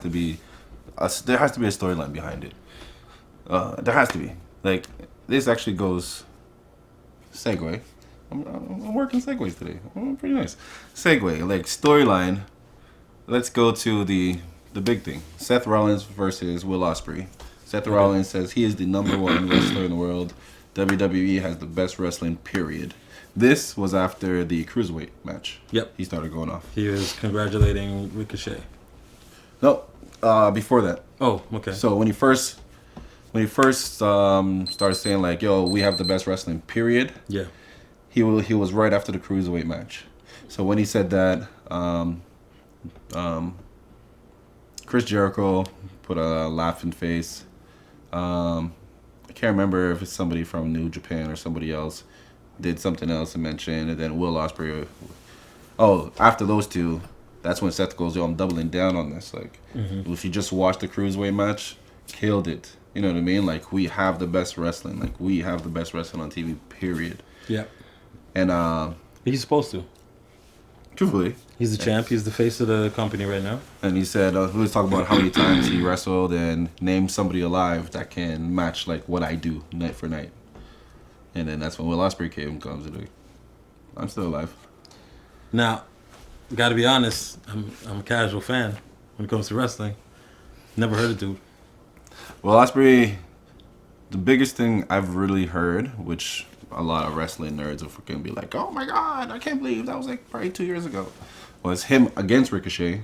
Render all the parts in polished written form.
to be there has to be a storyline behind it. There has to be. Like, this actually goes segue. I'm working segues today. Pretty nice. Segue, like storyline. Let's go to the big thing. Seth Rollins versus Will Ospreay. Seth Rollins says he is the number one wrestler in the world. WWE has the best wrestling, period. This was after the cruiserweight match. Yep. He started going off. He was congratulating Ricochet. No, before that. Oh, okay. So when he first started saying like, "Yo, we have the best wrestling," period. Yeah. He was right after the cruiserweight match. So when he said that, Chris Jericho put a laughing face. I can't remember if it's somebody from New Japan or somebody else did something else and mentioned, and then Will Ospreay. Oh, after those two, that's when Seth goes, "Yo, I'm doubling down on this. Like, if you just watch the cruiserweight match, killed it. You know what I mean? Like, we have the best wrestling. Like, we have the best wrestling on TV. Period." Yeah. And He's supposed to. truthfully, He's the champ. He's the face of the company right now. and he said, he was talking about how many times he wrestled and named somebody alive that can match like what I do night for night. And then that's when Will Ospreay comes and like, I'm still alive. Now, got to be honest, I'm a casual fan when it comes to wrestling. Never heard of dude. Will Ospreay, the biggest thing I've really heard, which a lot of wrestling nerds are going to be like, "Oh my God, I can't believe that was like probably 2 years ago," was him against Ricochet.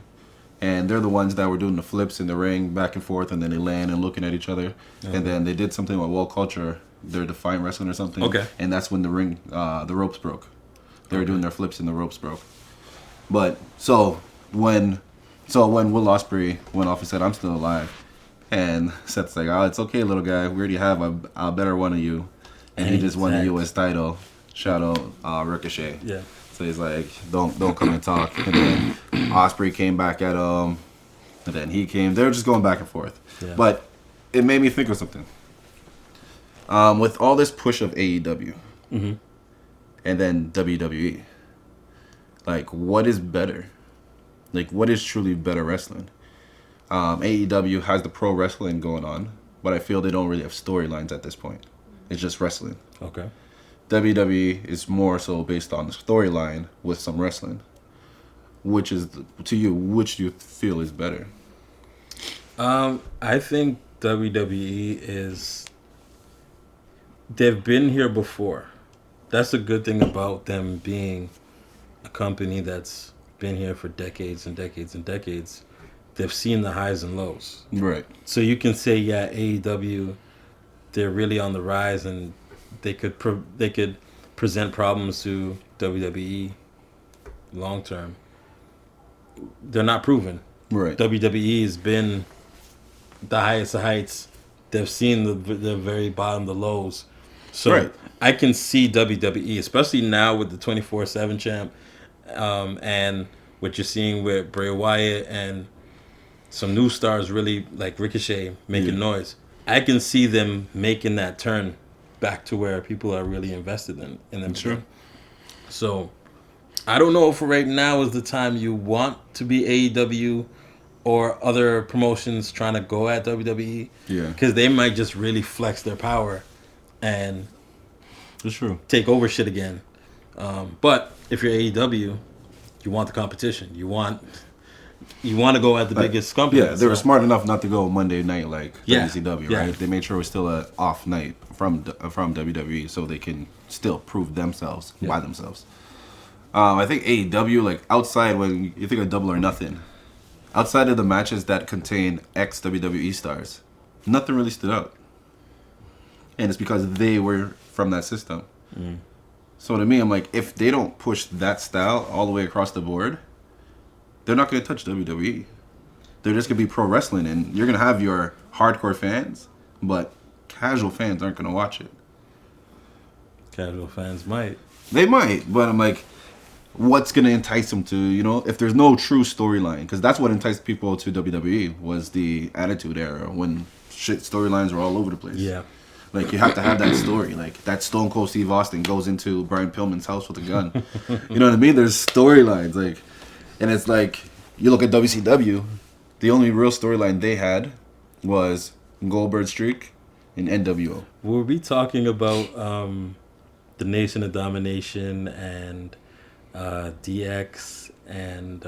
And they're the ones that were doing the flips in the ring back and forth, and then they land and looking at each other. Okay. And then they did something with World Culture, their Defiant Wrestling or something. Okay. And that's when the ropes broke. They were doing their flips and the ropes broke. But so when Will Ospreay went off and said, "I'm still alive," and Seth's like, "Oh, it's okay, little guy. We already have a better one of you," and he just won the U.S. title. Shout out Ricochet. Yeah. So he's like, "Don't come and talk." And then Ospreay came back at him, and then he came. They were just going back and forth. Yeah. But it made me think of something. With all this push of AEW, and then WWE, like, what is better? Like, what is truly better wrestling? AEW has the pro wrestling going on, but I feel they don't really have storylines at this point. It's just wrestling. Okay. WWE is more so based on the storyline with some wrestling. Which do you feel is better? I think WWE is... They've been here before. That's a good thing about them being a company that's been here for decades and decades and decades. They've seen the highs and lows. Right. So you can say, yeah, AEW, they're really on the rise, and they could present problems to WWE long term. They're not proven. Right. WWE has been the highest of heights. They've seen the very bottom, the lows. So right. I can see WWE, especially now with the 24/7 champ, and what you're seeing with Bray Wyatt and some new stars really like Ricochet making noise. I can see them making that turn back to where people are really invested in them. Sure. So I don't know if right now is the time you want to be AEW or other promotions trying to go at WWE. Yeah. Because they might just really flex their power and That's true. take over shit again. But if you're AEW, you want the competition. You want to go at the biggest company. Yeah, they were smart enough not to go Monday night like WCW, Yeah. right? They made sure it was still an off night from WWE so they can still prove themselves by themselves. I think AEW, like, outside when you think of Double or Nothing, outside of the matches that contain ex-WWE stars, nothing really stood out. And it's because they were from that system. So to me, I'm like, if they don't push that style all the way across the board, they're not going to touch WWE. They're just going to be pro wrestling, and you're going to have your hardcore fans, but casual fans aren't going to watch it. Casual fans might. They might, but I'm like, what's going to entice them to, if there's no true storyline? Because that's what enticed people to WWE was the Attitude Era when shit storylines were all over the place. Yeah. Like, you have to have that story. Like, that Stone Cold Steve Austin goes into Brian Pillman's house with a gun. You know what I mean? There's storylines. Like, and it's like, you look at WCW, the only real storyline they had was Goldberg streak and NWO. Were we talking about the Nation of Domination and DX and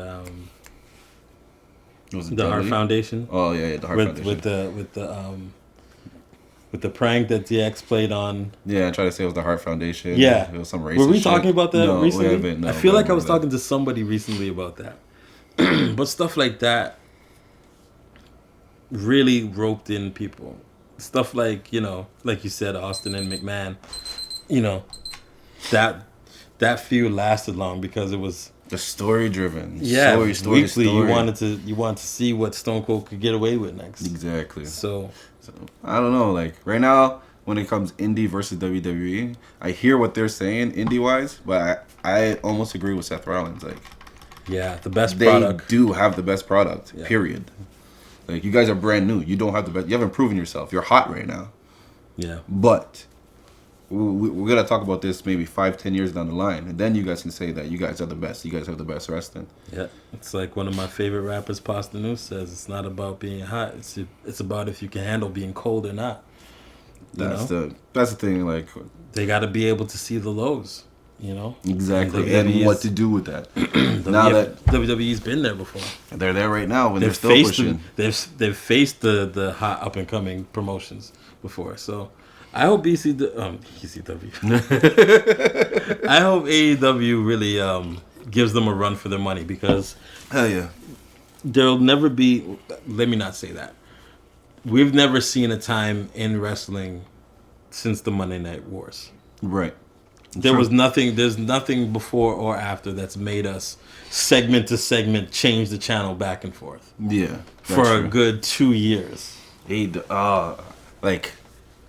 the Heart Foundation? Oh yeah, the Heart Foundation. With the prank that DX played on. Yeah, I tried to say it was the Heart Foundation. Yeah. It was some racist Were we shit. talking about that recently? We haven't, no, I feel like I was talking to somebody recently about that. But stuff like that really roped in people. Stuff like, like you said, Austin and McMahon, that feud lasted long because it was the story driven. Yeah, story. You wanted to see what Stone Cold could get away with next. Exactly. So I don't know. Like right now, when it comes indie versus WWE, I hear what they're saying indie wise, but I almost agree with Seth Rollins. Like, yeah, the best they product. do have the best product. Yeah. Period. Like you guys are brand new. You don't have the best. You haven't proven yourself. You're hot right now. Yeah. But we're gonna talk about this maybe 5-10 years down the line, and then you guys can say that you guys are the best. You guys have the best wrestling. Yeah, it's like one of my favorite rappers, Pasta News, says it's not about being hot. It's about if you can handle being cold or not. That's the thing. Like they got to be able to see the lows. Exactly, and what to do with that. Now that WWE's been there before, they're there right now when they're still pushing. They've faced the hot up and coming promotions before, so. I hope ECW. I hope AEW really gives them a run for their money because hell yeah, there'll never be. Let me not say that. We've never seen a time in wrestling since the Monday Night Wars. Right. There's nothing before or after that's made us segment to segment change the channel back and forth. Yeah. For a good 2 years. Like.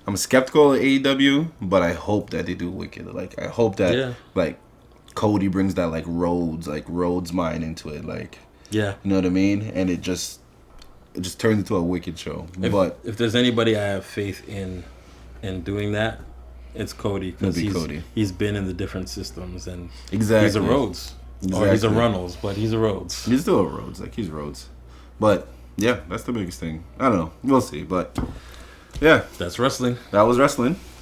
I'm skeptical of AEW, but I hope that they do wicked. Like I hope that like Cody brings that like Rhodes mind into it. Like you know what I mean? And it just turns into a wicked show. But if there's anybody I have faith in doing that, it's Cody because he's been in the different systems and he's a Rhodes or he's a Runnels, but he's a Rhodes. He's still a Rhodes, like he's Rhodes. But yeah, that's the biggest thing. I don't know. We'll see, but. Yeah. That's wrestling. That was wrestling.